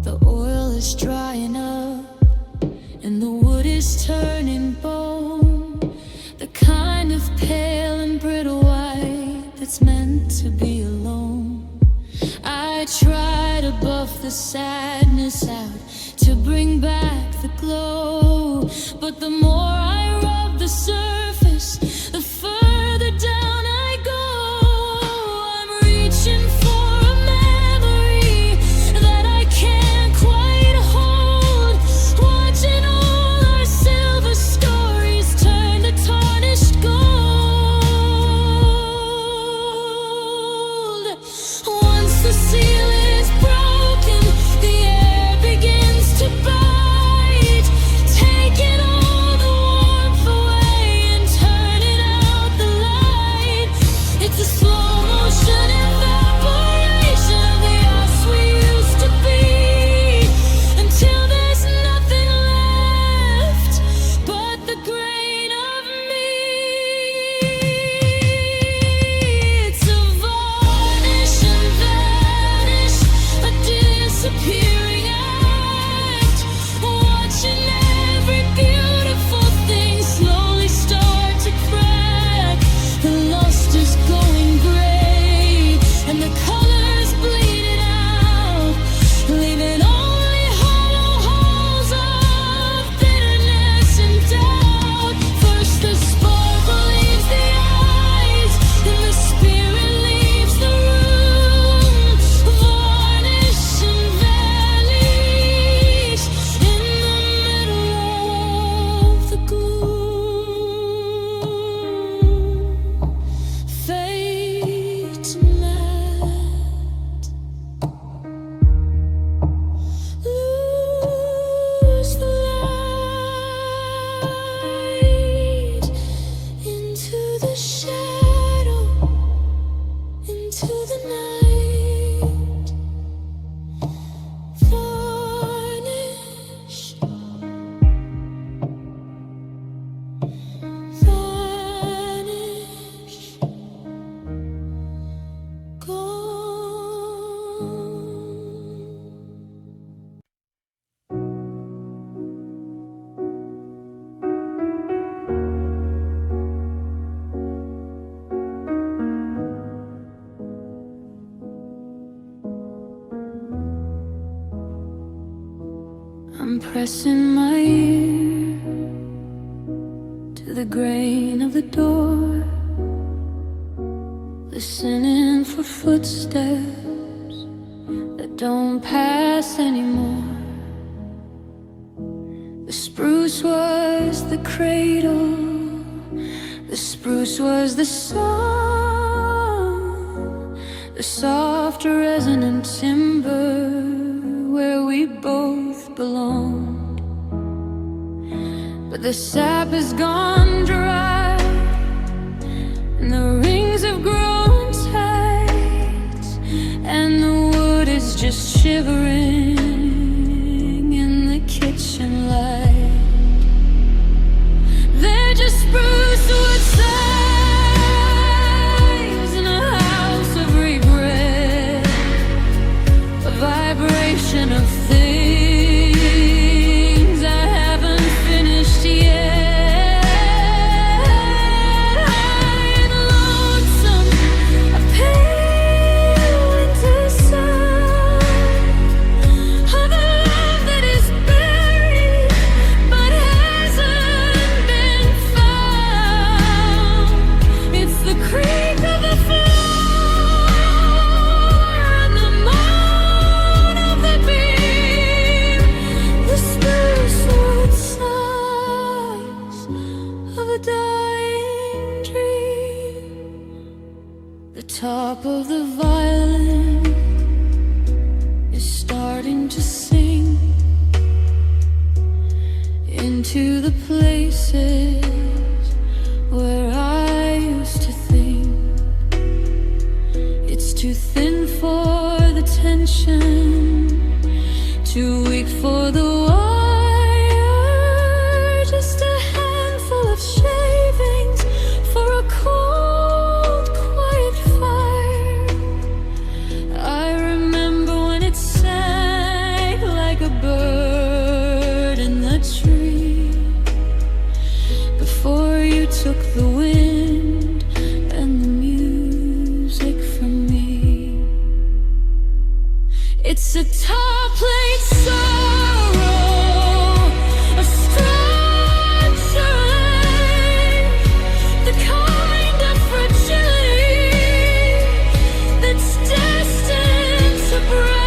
The oil is drying up and the wood is turning bone, the kind of pale and brittle white that's meant to be alone. I try to buff the sadness out to bring back the glow, but the more I rub the surface, the further down I go. I'm reaching for a memory that I can't quite hold, watching all our silver stories turn to tarnished gold. Once the seal is broken, the air begins to bite, taking all the warmth away and turning out the light. It's a slow motion evaporation of the us we used to be, until there's nothing left but the grain of me. It's a varnish and vanish, a disappearing act, watching every beautiful thing slowly start to crack. The lust is going gray and the colors bleeding out, leaving only hollow holes of bitterness and doubt. First the spark leaves the eyes, then the spirit leaves the room. Varnish and vanish in the middle of the gloom. Fade to matte, lose the light into the shadow, into the night. Varnish, vanish, gone. I'm pressing my ear to the grain of the door, listening for footsteps that don't pass anymore. The spruce was the cradle, the spruce was the sun, the soft resonant timber where we both belonged. But the sap is gone dry and the rings have grown tight, and the wood shivering in the kitchen light. They're just Sprucewood Sighs in a house of regret, a vibration of things I haven't finished yet. Top of the violin is starting to sing into the places where I used to think it's too thin for the tension, too weak for the wire, just a handful of shavings for a cold took the wind and the music from me. It's a top plate sorrow, a structure, the kind of fragility that's destined to break.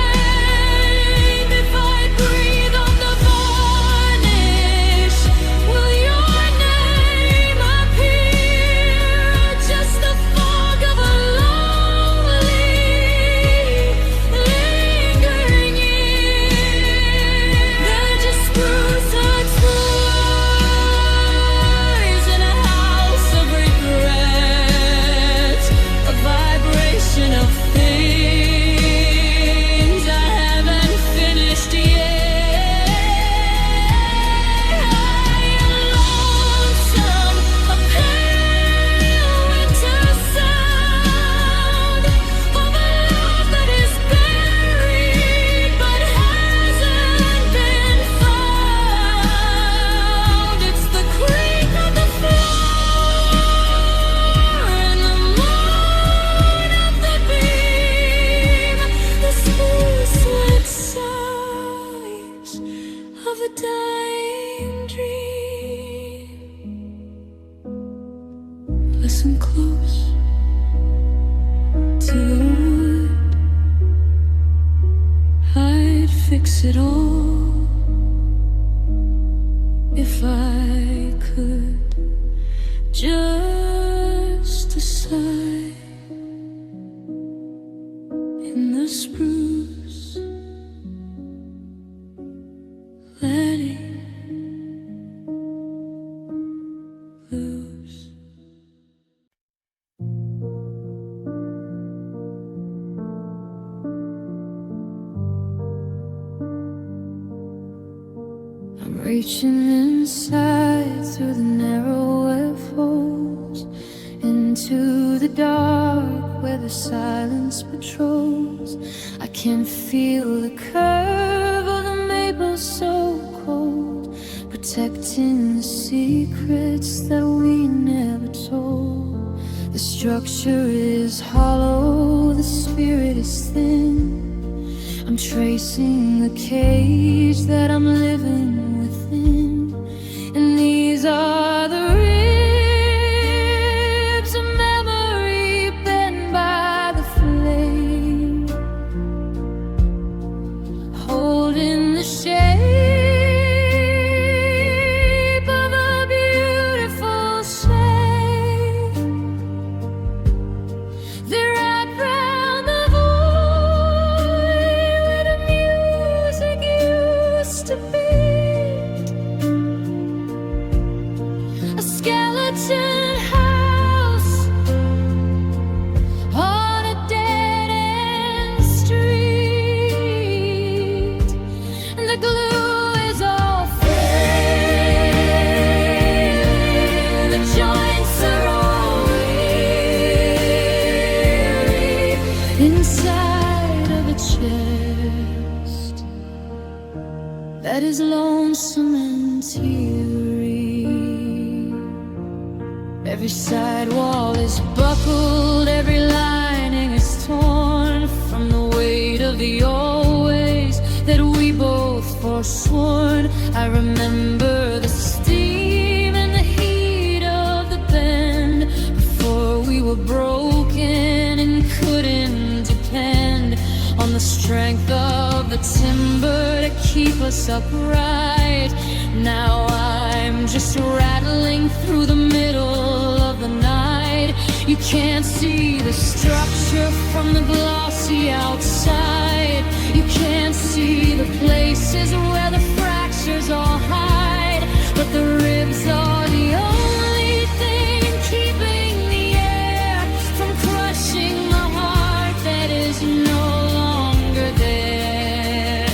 If I breathe on the varnish, will your name appear? Just the fog of a lonely, lingering year. They're just Sprucewood Sighs in a house of regret, a vibration of things I haven't finished yet. Lonesome, a pale winter sound of a love that is buried but hasn't been found. It's the creak of the floor and the moan of the beam, the Sprucewood sighs of a dying dream. Listen close to the wood. I'd fix it all if I could. Just a sigh in the spruce, letting loose. I'm reaching inside through the narrow web holes, into the dark where the silence patrols. I can feel the curve of the maple so cold, protecting the secrets that we never told. The structure is hollow, the spirit is thin. I'm tracing the cage that I'm living within, and these are the ribs of memory bent by the flame, holding the shape of a beautiful shape. They're wrapped round the void where the music used to be. lonesome and teary. Every side wall is buckled, every lining is torn from the weight of the always that we both forsworn. I remember the steam and the heat of the bend before we were broken and couldn't depend on the strength of the timber to keep us upright. Now I'm just rattling through the middle of the night. You can't see the structure from the glossy outside. You can't see the places where the fractures all hide. But the ribs are the only thing keeping the air from crushing the heart that is no longer there.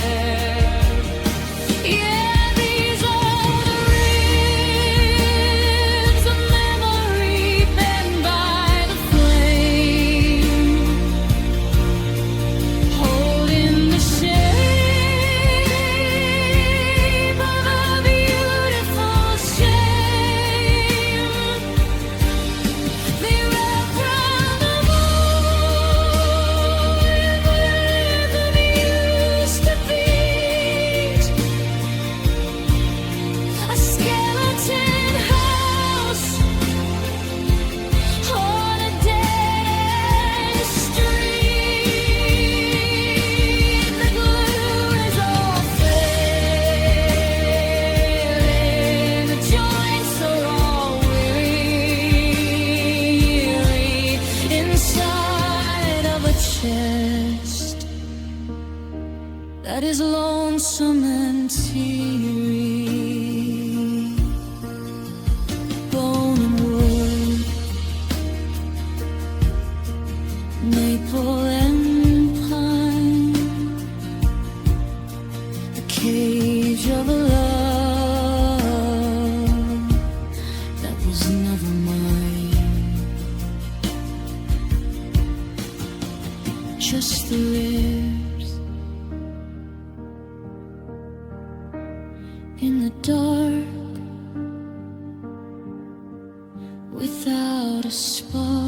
Yeah, these are the ribs of memory bent by the flame, holding the shape of a beautiful shame. They wrap round the moon where rhythm used to beat. A skeleton house on a dead-end street. The glue is all failing, the joints are all weary inside of a chest that is lonesome and teary. Bone and wood, maple and pine, the cage of a love that was never mine. Just the ribs in the dark without a spark.